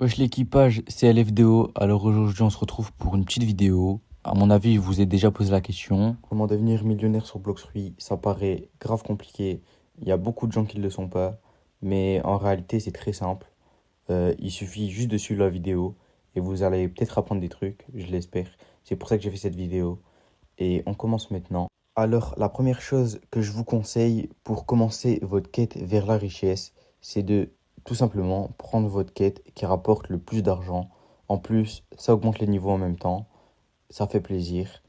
Wesh l'équipage, c'est LFDO. Alors aujourd'hui, on se retrouve pour une petite vidéo. À mon avis, je vous ai déjà posé la question. Comment devenir millionnaire sur Bloxfree? Ça paraît grave compliqué. Il y a beaucoup de gens qui ne le sont pas. Mais en réalité, c'est très simple. Il suffit juste de suivre la vidéo et vous allez peut-être apprendre des trucs, je l'espère. C'est pour ça que j'ai fait cette vidéo. Et on commence maintenant. Alors, la première chose que je vous conseille pour commencer votre quête vers la richesse, c'est de tout simplement prendre votre quête qui rapporte le plus d'argent. En plus, ça augmente les niveaux en même temps. Ça fait plaisir.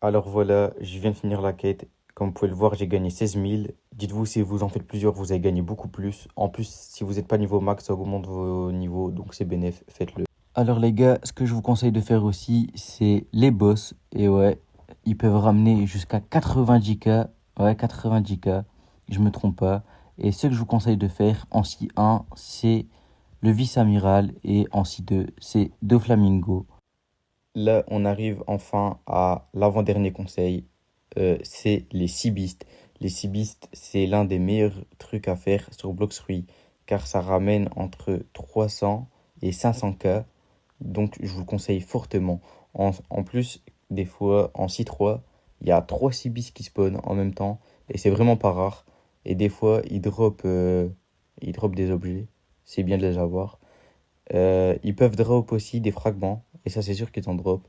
Alors voilà, je viens de finir la quête. Comme vous pouvez le voir, j'ai gagné 16 000. Dites-vous, si vous en faites plusieurs, vous allez gagner beaucoup plus. En plus, si vous n'êtes pas niveau max, ça augmente vos niveaux. Donc c'est bénéf, faites-le. Alors les gars, ce que je vous conseille de faire aussi, c'est les boss. Et ouais, ils peuvent ramener jusqu'à 90K. Ouais, 90K. Je me trompe pas. Et ce que je vous conseille de faire en C1, c'est le vice-amiral. Et en C2, c'est Doflamingo. Là, on arrive enfin à l'avant-dernier conseil. C'est les Seabeast. Les Seabeast, c'est l'un des meilleurs trucs à faire sur Bloxfree. Car ça ramène entre 300 et 500K. Donc, je vous le conseille fortement. En plus, des fois, en C3, il y a 3 Seabeast qui spawnent en même temps. Et c'est vraiment pas rare. Et des fois, ils drop des objets. C'est bien de les avoir. Ils peuvent drop aussi des fragments. Et ça, c'est sûr qu'ils en drop.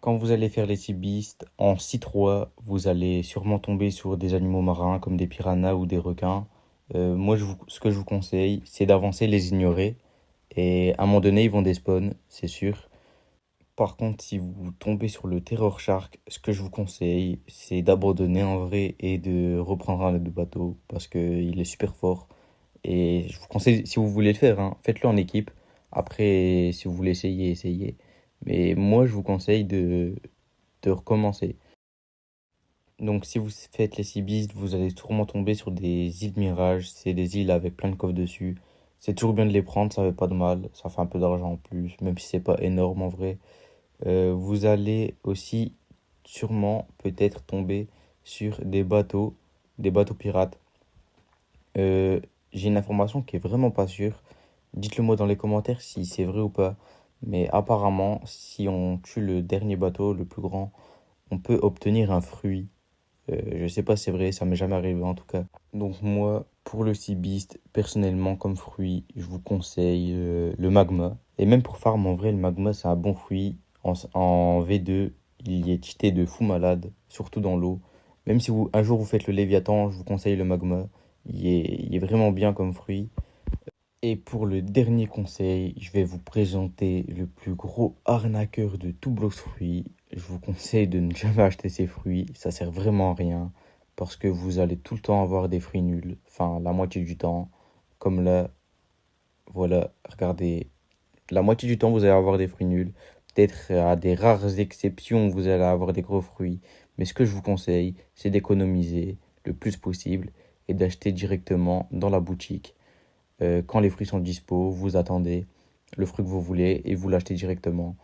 Quand vous allez faire les Sea Beasts en C3, vous allez sûrement tomber sur des animaux marins comme des piranhas ou des requins. Moi, ce que je vous conseille, c'est d'avancer, les ignorer. Et à un moment donné, ils vont despawn, c'est sûr. Par contre, si vous tombez sur le Terror Shark, ce que je vous conseille, c'est d'abandonner en vrai et de reprendre un autre bateau parce qu'il est super fort. Et je vous conseille, si vous voulez le faire, hein, faites-le en équipe. Après, si vous voulez essayer, essayez. Mais moi, je vous conseille de recommencer. Donc, si vous faites les Sea Beasts, vous allez sûrement tomber sur des îles Mirage. C'est des îles avec plein de coffres dessus. C'est toujours bien de les prendre, ça fait pas de mal. Ça fait un peu d'argent en plus, même si c'est pas énorme en vrai. Vous allez aussi sûrement peut-être tomber sur des bateaux pirates. Euh, j'ai une information qui est vraiment pas sûre. Dites-le moi dans les commentaires si c'est vrai ou pas. Mais apparemment, si on tue le dernier bateau, le plus grand, on peut obtenir un fruit. Je sais pas si c'est vrai, ça m'est jamais arrivé en tout cas. Donc moi, pour le Sea Beast, personnellement, comme fruit, je vous conseille le magma. Et même pour farm, en vrai, le magma, c'est un bon fruit. En V2, il y est cheaté de fou malade, surtout dans l'eau. Même si un jour vous faites le Léviathan, je vous conseille le magma. Il est vraiment bien comme fruit. Et pour le dernier conseil, je vais vous présenter le plus gros arnaqueur de tout Bloxfruit. Je vous conseille de ne jamais acheter ces fruits, ça sert vraiment à rien parce que vous allez tout le temps avoir des fruits nuls, enfin la moitié du temps. Comme là, voilà, regardez, la moitié du temps vous allez avoir des fruits nuls. Peut-être à des rares exceptions vous allez avoir des gros fruits, mais ce que je vous conseille, c'est d'économiser le plus possible et d'acheter directement dans la boutique. Quand les fruits sont dispo, vous attendez le fruit que vous voulez et vous l'achetez directement.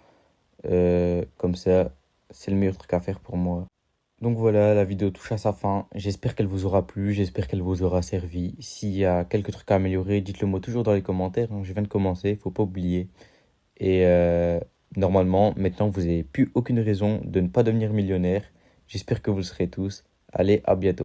Comme ça, c'est le meilleur truc à faire pour moi. Donc voilà, la vidéo touche à sa fin. J'espère qu'elle vous aura plu, j'espère qu'elle vous aura servi. S'il y a quelques trucs à améliorer, dites-le moi toujours dans les commentaires, hein. Je viens de commencer, faut pas oublier. Et normalement, maintenant, vous n'avez plus aucune raison de ne pas devenir millionnaire. J'espère que vous le serez tous. Allez, à bientôt.